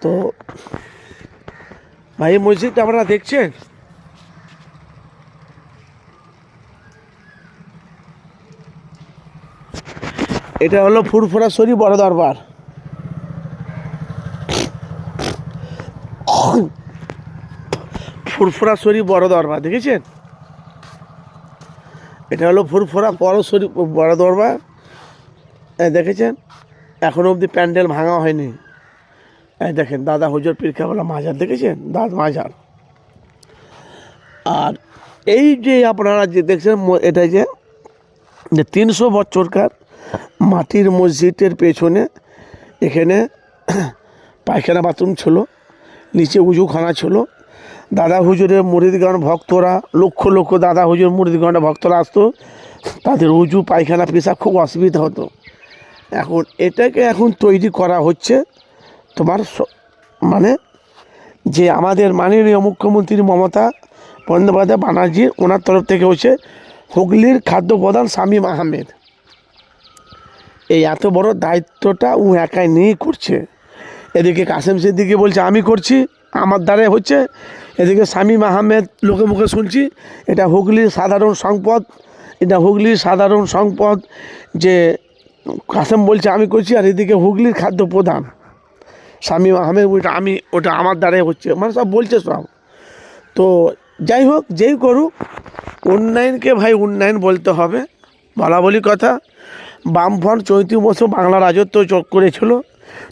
তো ভাই মসজিদটা আপনারা দেখছেন, এটা হলো ফুরফুরা শরীফ বড় দরবার। ফুরফুরা শরীফ বড় দরবার দেখেছেন, এটা হলো ফুরফুরা বড় শরীফ বড় দরবার। দেখেছেন এখনো অবধি প্যান্ডেল ভাঙা হয়নি। দেখেন দাদা হুজুর পীর কেবলা মাজার দেখেছেন, দাদ মাজার। আর এই যে আপনারা যে দেখছেন এটা যে 300 বছরকার মাটির মসজিদের পেছনে এখানে পায়খানা বাথরুম ছিল, নিচে উজুখানা ছিল। দাদা হুজুরের মুরিদগণ ভক্তরা লক্ষ লক্ষ দাদা হুজুর মুরিদগণের ভক্তরা আসতো, তাদের উজু পায়খানা পেশা খুব অসুবিধা হতো। এখন এটাকে এখন তৈরি করা হচ্ছে তোমার মানে যে আমাদের মাননীয় মুখ্যমন্ত্রী মমতা বন্দ্যোপাধ্যায় ব্যানার্জি, ওনার তরফ থেকে হচ্ছে হুগলির খাদ্য প্রধান শামীম আহমেদ। এই এত বড় দায়িত্বটা ও একাই নিয়েই করছে। এদিকে কাসেম সিদ্দিকী বলছে আমি করছি, আমার দ্বারে হচ্ছে। এদিকে শামীম আহমেদ লোকে মুখে শুনছি এটা হুগলির সাধারণ সম্পদ, এটা হুগলির সাধারণ সম্পদ যে কাসেম বলছে আমি করছি। আর এদিকে হুগলির খাদ্য প্রধান শামীম আহমেদ ওটা আমার দ্বারাই হচ্ছে, মানে সব বলছে সব। তো যাই হোক, যেই করুক, উন্নয়নকে ভাই উন্নয়ন বলতে হবে, বলা বলি কথা। বামফ্রন্ট 34 বছর বাংলা রাজত্ব করেছিল।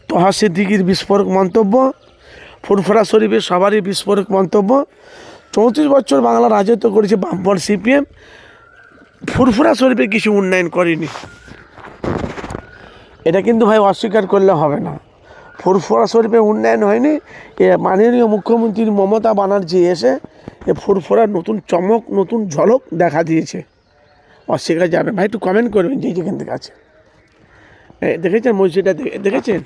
তোহা সিদ্দিকীর বিস্ফোরক মন্তব্য, ফুরফুরা শরীফের সবারই বিস্ফোরক মন্তব্য। 34 বছর বাংলা রাজত্ব করেছে বামফ্রন্ট সিপিএম, ফুরফুরা শরীফে কিছু উন্নয়ন করেনি। এটা কিন্তু ভাই অস্বীকার করলে হবে না। ফুরফুরা শরীফে উন্নয়ন হয়নি। মাননীয় মুখ্যমন্ত্রী মমতা ব্যানার্জি এসে এ ফুরফুরার নতুন চমক, নতুন ঝলক দেখা দিয়েছে, অস্বীকার যাবে। ভাই একটু কমেন্ট করবেন যে যেখান থেকে আছে। দেখেছেন মসজিদটা, দেখেছেন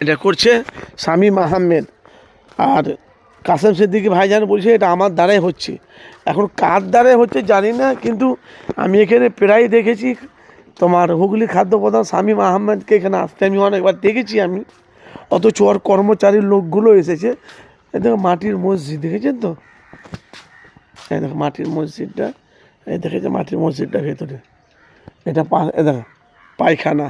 এটা করছে শামীম আহমেদ। আর কাসেম সিদ্দিকী ভাইজান বলছে এটা আমার দ্বারাই হচ্ছে। এখন কার দ্বারাই হচ্ছে জানি না, কিন্তু আমি এখানে প্রায় দেখেছি তোমার হুগলি খাদ্য প্রধান শামীম আহমেদকে এখানে আসতে আমি অনেকবার দেখেছি আমি। অথচ ওর কর্মচারীর লোকগুলো এসেছে। দেখো মাটির মসজিদ দেখেছেন তো, এই দেখো মাটির মসজিদটা, এই দেখেছে মাটির মসজিদটা ভেতরে এটা দেখো পায়খানা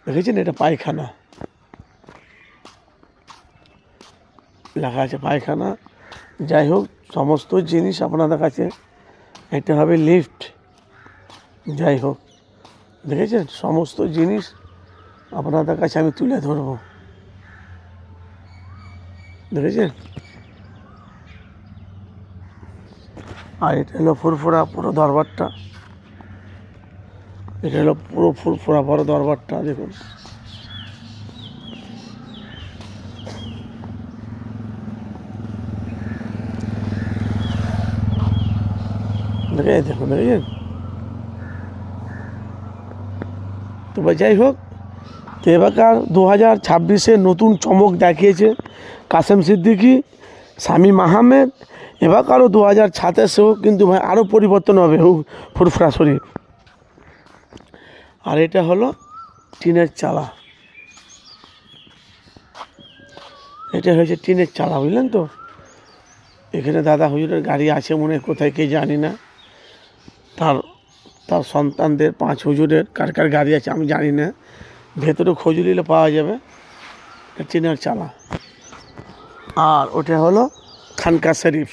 দেখেছেন, এটা পায়খানা লেখা আছে পায়খানা। যাই হোক, সমস্ত জিনিস আপনাদের কাছে, এটা হবে লিফট। যাই হোক, দেখেছেন সমস্ত জিনিস আপনাদের কাছে আমি তুলে ধরবো, দেখেছেন। আর এটা হলো ফুরফুরা পুরো দরবারটা, এটা হলো পুরো ফুরফুরা বড় দরবারটা। দেখুন দেখুন দেখেছেন। তো যাই হোক, তো এবারকার 2026-এ নতুন চমক দেখিয়েছে কাসেম সিদ্দিকী, শামীম আহমেদ। এবারকারও 2027-এও কিন্তু ভাই আরও পরিবর্তন হবে ফুরফুরা শরীফ। আর এটা হলো টিনের চালা, এটা হয়েছে টিনের চালা, বুঝলেন তো। এখানে দাদা হুজুরের গাড়ি আছে মনে হয়, কোথায় কে জানি না। তার সন্তানদের 5 হুজুরের কার কার গাড়ি আছে আমি জানি না, ভেতরে খোঁজ নিলে পাওয়া যাবে। টিনের চালা। আর ওটা হলো খানকা শরীফ।